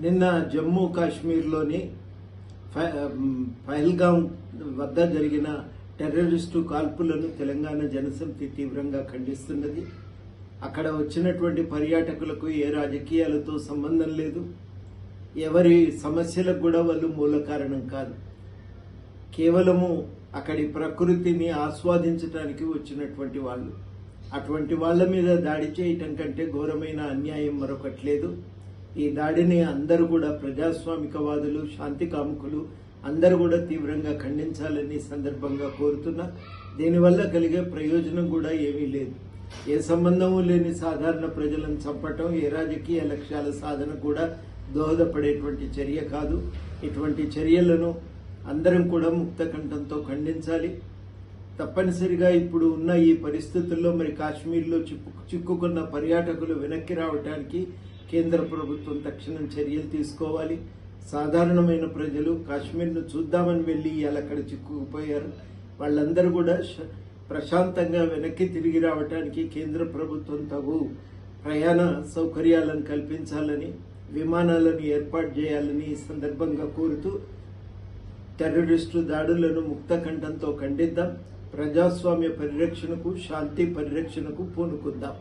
నిన్న జమ్మూ కాశ్మీర్లోని పహల్గాం వద్ద జరిగిన టెర్రరిస్టు కాల్పులను తెలంగాణ జనసమితి తీవ్రంగా ఖండిస్తున్నది. అక్కడ వచ్చినటువంటి పర్యాటకులకు ఏ రాజకీయాలతో సంబంధం లేదు, ఎవరి సమస్యలకు కూడా వాళ్ళు మూల కారణం కాదు. కేవలము అక్కడి ప్రకృతిని ఆస్వాదించడానికి వచ్చినటువంటి వాళ్ళు. అటువంటి వాళ్ళ మీద దాడి చేయటం కంటే ఘోరమైన అన్యాయం మరొకటి లేదు. ఈ దాడిని అందరూ కూడా ప్రజాస్వామికవాదులు, శాంతి కాముకులు అందరూ కూడా తీవ్రంగా ఖండించాలని సందర్భంగా కోరుతున్నా. దీనివల్ల కలిగే ప్రయోజనం కూడా ఏమీ లేదు. ఏ సంబంధము లేని సాధారణ ప్రజలను చంపటం ఏ రాజకీయ లక్ష్యాల సాధన కూడా దోహదపడేటువంటి చర్య కాదు. ఇటువంటి చర్యలను అందరం కూడా ముక్త కంఠంతో ఖండించాలి. తప్పనిసరిగా ఇప్పుడు ఉన్న ఈ పరిస్థితుల్లో మరి కాశ్మీర్లో చిక్కుకున్న పర్యాటకులు వెనక్కి రావడానికి కేంద్ర ప్రభుత్వం తక్షణం చర్యలు తీసుకోవాలి. సాధారణమైన ప్రజలు కాశ్మీర్ను చూద్దామని వెళ్ళి ఇవాళ అక్కడ చిక్కుకుపోయారు. వాళ్ళందరూ కూడా ప్రశాంతంగా వెనక్కి తిరిగి రావడానికి కేంద్ర ప్రభుత్వం తగు ప్రయాణ సౌకర్యాలను కల్పించాలని, విమానాలను ఏర్పాటు చేయాలని ఈ సందర్భంగా కోరుతూ టెర్రరిస్టు దాడులను ముక్త కంఠంతో ఖండిద్దాం. ప్రజాస్వామ్య పరిరక్షణకు, శాంతి పరిరక్షణకు పూనుకుందాం.